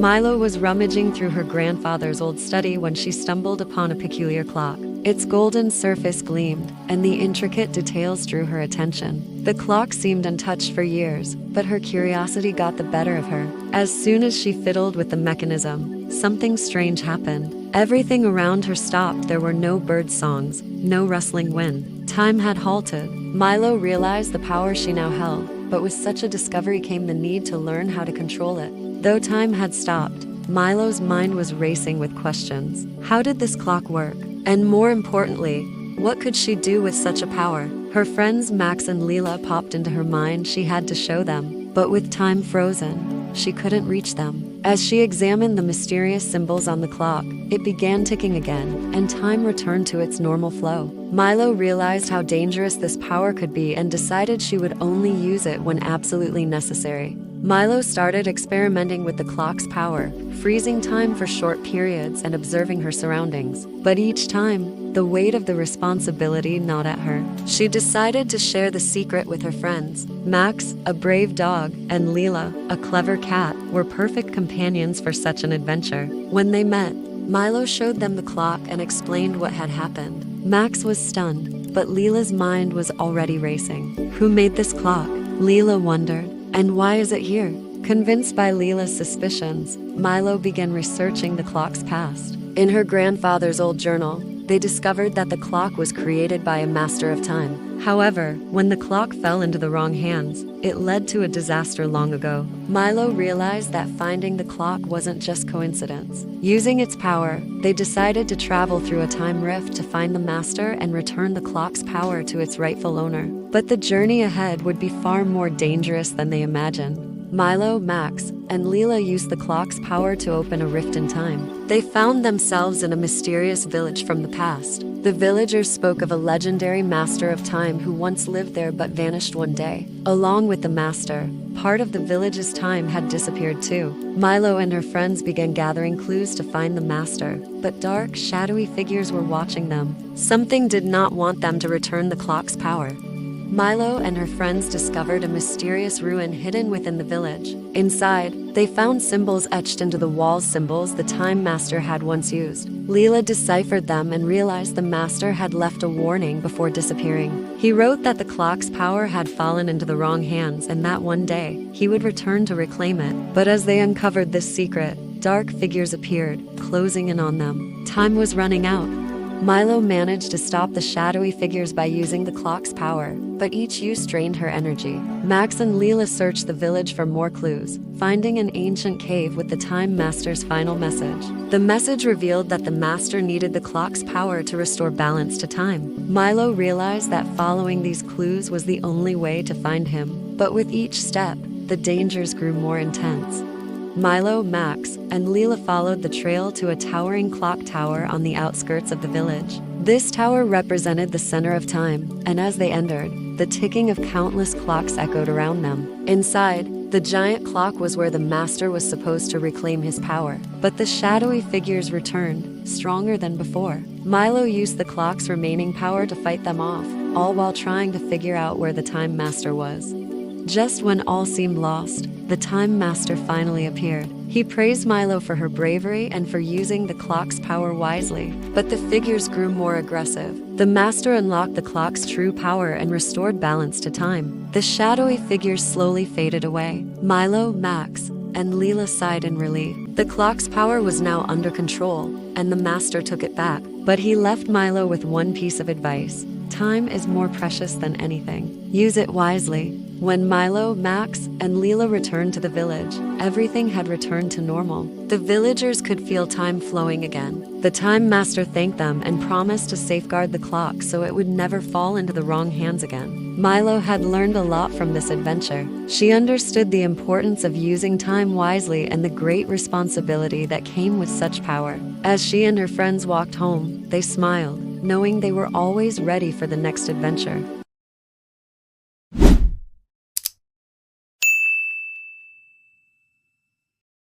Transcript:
Milo was rummaging through her grandfather's old study when she stumbled upon a peculiar clock. Its golden surface gleamed, and the intricate details drew her attention. The clock seemed untouched for years, but her curiosity got the better of her. As soon as she fiddled with the mechanism, something strange happened. Everything around her stopped. There were no bird songs, no rustling wind. Time had halted. Milo realized the power she now held, but with such a discovery came the need to learn how to control it. Though time had stopped, Milo's mind was racing with questions. How did this clock work? And more importantly, what could she do with such a power? Her friends Max and Lila popped into her mind. She had to show them, but with time frozen, she couldn't reach them. As she examined the mysterious symbols on the clock, it began ticking again, and time returned to its normal flow. Milo realized how dangerous this power could be and decided she would only use it when absolutely necessary. Milo started experimenting with the clock's power, freezing time for short periods and observing her surroundings. But each time, the weight of the responsibility gnawed at her. She decided to share the secret with her friends. Max, a brave dog, and Lila, a clever cat, were perfect companions for such an adventure. When they met, Milo showed them the clock and explained what had happened. Max was stunned, but Lila's mind was already racing. Who made this clock? Lila wondered. And why is it here? Convinced by Lila's suspicions, Milo began researching the clock's past. In her grandfather's old journal, they discovered that the clock was created by a master of time. However, when the clock fell into the wrong hands, it led to a disaster long ago. Milo realized that finding the clock wasn't just coincidence. Using its power, they decided to travel through a time rift to find the master and return the clock's power to its rightful owner. But the journey ahead would be far more dangerous than they imagined. Milo, Max, and Lila used the clock's power to open a rift in time. They found themselves in a mysterious village from the past. The villagers spoke of a legendary master of time who once lived there but vanished one day. Along with the master, part of the village's time had disappeared too. Milo and her friends began gathering clues to find the master, but dark, shadowy figures were watching them. Something did not want them to return the clock's power. Milo and her friends discovered a mysterious ruin hidden within the village. Inside, they found symbols etched into the walls, symbols the Time Master had once used. Lila deciphered them and realized the Master had left a warning before disappearing. He wrote that the clock's power had fallen into the wrong hands and that one day, he would return to reclaim it. But as they uncovered this secret, dark figures appeared, closing in on them. Time was running out. Milo managed to stop the shadowy figures by using the clock's power, but each use drained her energy. Max and Lila searched the village for more clues, finding an ancient cave with the Time Master's final message. The message revealed that the Master needed the clock's power to restore balance to time. Milo realized that following these clues was the only way to find him, but with each step, the dangers grew more intense. Milo, Max, and Lila followed the trail to a towering clock tower on the outskirts of the village. This tower represented the center of time, and as they entered, the ticking of countless clocks echoed around them. Inside, the giant clock was where the master was supposed to reclaim his power. But the shadowy figures returned, stronger than before. Milo used the clock's remaining power to fight them off, all while trying to figure out where the Time Master was. Just when all seemed lost, the Time Master finally appeared. He praised Milo for her bravery and for using the clock's power wisely. But the figures grew more aggressive. The Master unlocked the clock's true power and restored balance to time. The shadowy figures slowly faded away. Milo, Max, and Lila sighed in relief. The clock's power was now under control, and the Master took it back. But he left Milo with one piece of advice. Time is more precious than anything. Use it wisely. When Milo, Max, and Lila returned to the village, everything had returned to normal. The villagers could feel time flowing again. The Time Master thanked them and promised to safeguard the clock so it would never fall into the wrong hands again. Milo had learned a lot from this adventure. She understood the importance of using time wisely and the great responsibility that came with such power. As she and her friends walked home, they smiled, knowing they were always ready for the next adventure.